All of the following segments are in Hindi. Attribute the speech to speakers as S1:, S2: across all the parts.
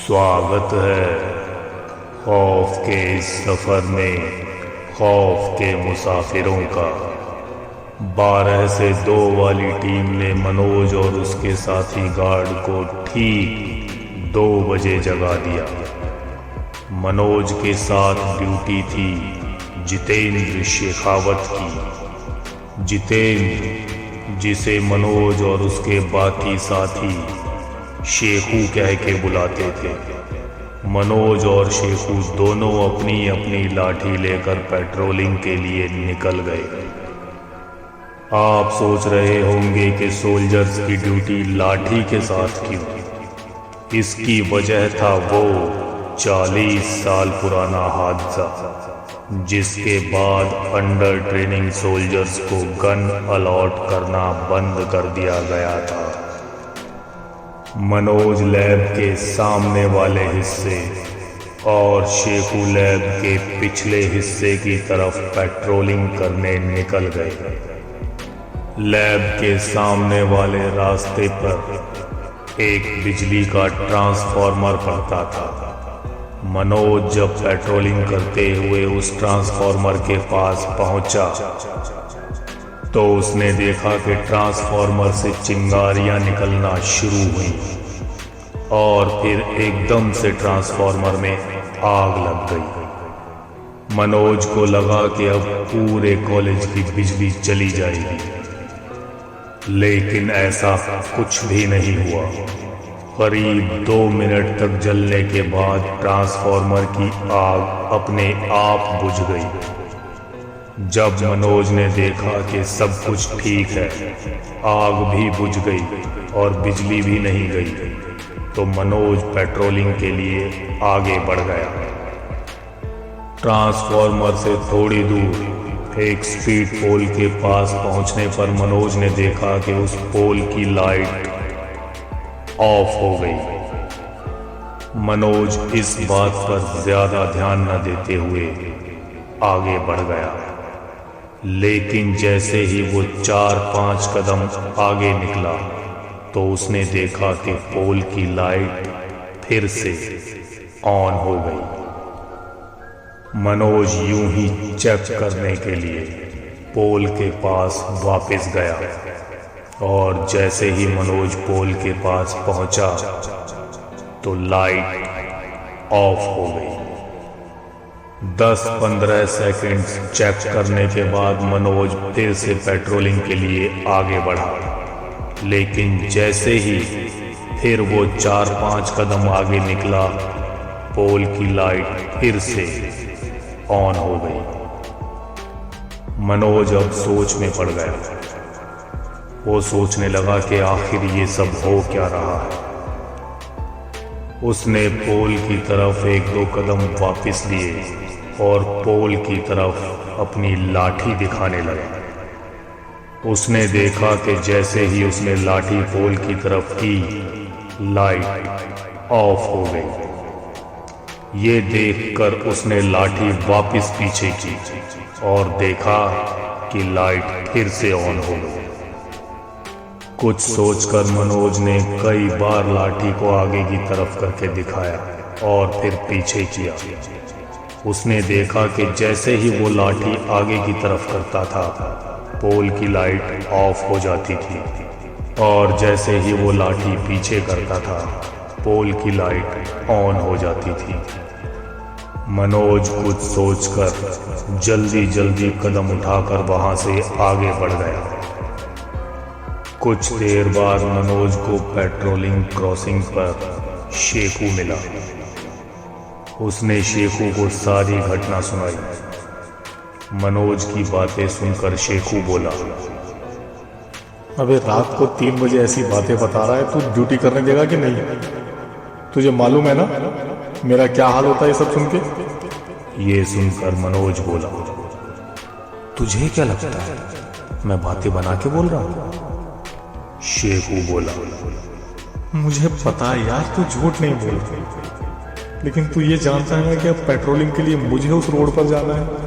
S1: स्वागत है खौफ के इस सफर में खौफ के मुसाफिरों का। 12 से 2 वाली टीम ने मनोज और उसके साथी गार्ड को ठीक 2 बजे जगा दिया। मनोज के साथ ड्यूटी थी जितेंद्र शेखावत की। जितेंद्र, जिसे मनोज और उसके बाकी साथी शेखू कह के बुलाते थे। मनोज और शेखू दोनों अपनी अपनी लाठी लेकर पेट्रोलिंग के लिए निकल गए। आप सोच रहे होंगे कि सोल्जर्स की ड्यूटी लाठी के साथ क्यों? इसकी वजह था वो 40 साल पुराना हादसा, जिसके बाद अंडर ट्रेनिंग सोल्जर्स को गन अलॉट करना बंद कर दिया गया था। मनोज लैब के सामने वाले हिस्से और शेखू लैब के पिछले हिस्से की तरफ पेट्रोलिंग करने निकल गए। लैब के सामने वाले रास्ते पर एक बिजली का ट्रांसफार्मर पड़ता था। मनोज जब पेट्रोलिंग करते हुए उस ट्रांसफार्मर के पास पहुंचा तो उसने देखा कि ट्रांसफार्मर से चिंगारियां निकलना शुरू हुई और फिर एकदम से ट्रांसफार्मर में आग लग गई। मनोज को लगा कि अब पूरे कॉलेज की बिजली चली जाएगी, लेकिन ऐसा कुछ भी नहीं हुआ। करीब 2 मिनट तक जलने के बाद ट्रांसफार्मर की आग अपने आप बुझ गई। जब मनोज ने देखा कि सब कुछ ठीक है, आग भी बुझ गई और बिजली भी नहीं गई, तो मनोज पेट्रोलिंग के लिए आगे बढ़ गया। ट्रांसफार्मर से थोड़ी दूर एक स्पीड पोल के पास पहुंचने पर मनोज ने देखा कि उस पोल की लाइट ऑफ हो गई। मनोज इस बात पर ज्यादा ध्यान न देते हुए आगे बढ़ गया, लेकिन जैसे ही वो 4-5 कदम आगे निकला तो उसने देखा कि पोल की लाइट फिर से ऑन हो गई। मनोज यूं ही चेक करने के लिए पोल के पास वापस गया और जैसे ही मनोज पोल के पास पहुंचा तो लाइट ऑफ हो गई। 10-15 सेकंड्स चेक करने के बाद मनोज फिर से पेट्रोलिंग के लिए आगे बढ़ा, लेकिन जैसे ही फिर वो 4-5 कदम आगे निकला, पोल की लाइट फिर से ऑन हो गई। मनोज अब सोच में पड़ गया। वो सोचने लगा कि आखिर ये सब हो क्या रहा है। उसने पोल की तरफ 1-2 कदम वापस लिए और पोल की तरफ अपनी लाठी दिखाने लगा। उसने देखा कि जैसे ही उसने लाठी पोल की तरफ की, लाइट ऑफ हो गई। ये देखकर उसने लाठी वापस पीछे की और देखा कि लाइट फिर से ऑन हो गई। कुछ सोचकर मनोज ने कई बार लाठी को आगे की तरफ करके दिखाया और फिर पीछे किया। उसने देखा कि जैसे ही वो लाठी आगे की तरफ करता था, पोल की लाइट ऑफ हो जाती थी और जैसे ही वो लाठी पीछे करता था, पोल की लाइट ऑन हो जाती थी। मनोज कुछ सोचकर जल्दी जल्दी कदम उठाकर वहां से आगे बढ़ गया। कुछ देर बाद मनोज को पेट्रोलिंग क्रॉसिंग पर शेखू मिला। उसने शेखू को सारी घटना सुनाई। मनोज की बातें सुनकर शेखू बोला,
S2: अबे रात को 3 बजे ऐसी बातें बता रहा है, तू ड्यूटी करने देगा कि नहीं? तुझे मालूम है ना मेरा क्या हाल होता है ये सब सुन के?
S1: ये सुनकर मनोज बोला,
S2: तुझे क्या लगता है मैं बातें बना के बोल रहा हूँ?
S1: शेखू बोला,
S2: मुझे पता है यार तू झूठ नहीं बोल रही, लेकिन तू ये जानता है कि अब पेट्रोलिंग के लिए मुझे उस रोड पर जाना है।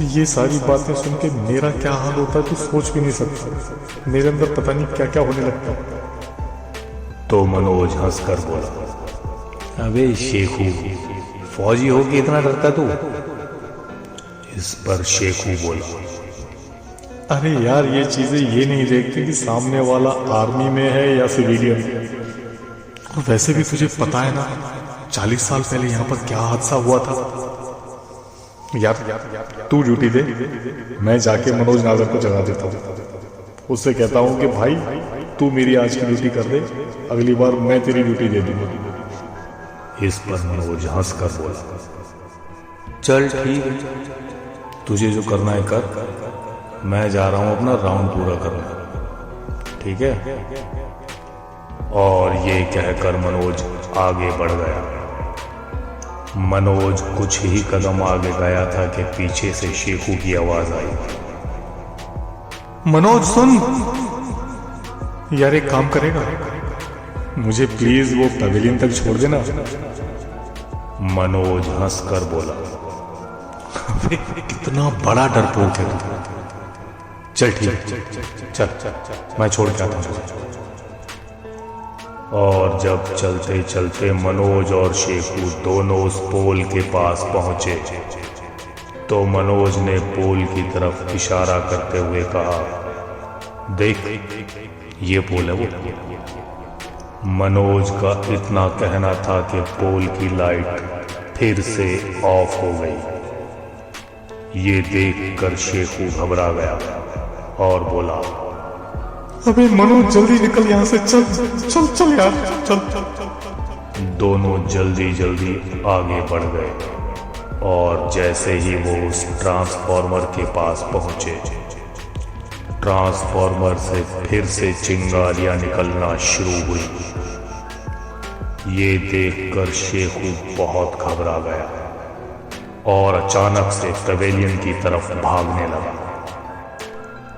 S2: ये सारी बातें सुन के मेरा क्या हाल होता है तू सोच भी नहीं सकता। मेरे अंदर पता नहीं क्या क्या होने लगता है।
S1: तो मनोज हंसकर बोला, अबे शेखू, फौजी हो के इतना डरता तू? इस पर शेखू बोला,
S2: अरे यार ये चीजें ये नहीं देखती कि सामने वाला आर्मी में है या सिविलियन। और वैसे भी तुझे पता है ना 40 साल पहले यहाँ पर क्या हादसा हुआ था। यार तू ड्यूटी दे, मैं जाके मनोज नागर को जगा देता हूँ। उससे कहता हूँ कि भाई तू मेरी आज की ड्यूटी कर दे, अगली बार मैं तेरी ड्यूटी दे दूंगा।
S1: इस पर मनोज हंस कर बोला, चल ठीक है, तुझे जो करना है कर, मैं जा रहा हूं अपना राउंड पूरा करने, ठीक है? और ये कहकर मनोज आगे बढ़ गया। मनोज कुछ ही कदम आगे गया था कि पीछे से शेखू की आवाज आई,
S2: मनोज सुन। यार एक काम करेगा, मुझे प्लीज वो पवेलियन तक छोड़ देना।
S1: मनोज हंसकर बोला,
S2: कितना बड़ा डरपोक है तू।
S1: चल ठीक, चल मैं छोड़ के आता हूँ। और जब चलते चलते मनोज और शेखू दोनों उस पोल के पास पहुंचे तो मनोज ने पोल की तरफ इशारा करते हुए कहा, देख ये पोल है वो। मनोज का इतना कहना था कि पोल की लाइट फिर से ऑफ हो गई। ये देखकर शेखू घबरा गया और बोला,
S2: अबे मनोज जल्दी निकल यहाँ से, चल चल चल यार चल।
S1: दोनों जल्दी जल्दी आगे बढ़ गए और जैसे ही वो उस ट्रांसफॉर्मर के पास पहुंचे, ट्रांसफॉर्मर से फिर से चिंगारियां निकलना शुरू हुई। ये देखकर शेखू बहुत घबरा गया और अचानक से पवेलियन की तरफ भागने लगा।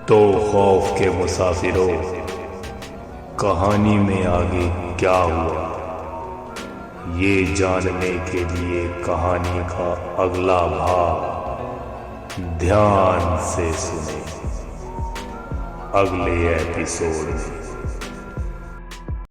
S1: तो खौफ के मुसाफिरों, कहानी में आगे क्या हुआ ये जानने के लिए कहानी का अगला भाग ध्यान से सुने अगले एपिसोड में।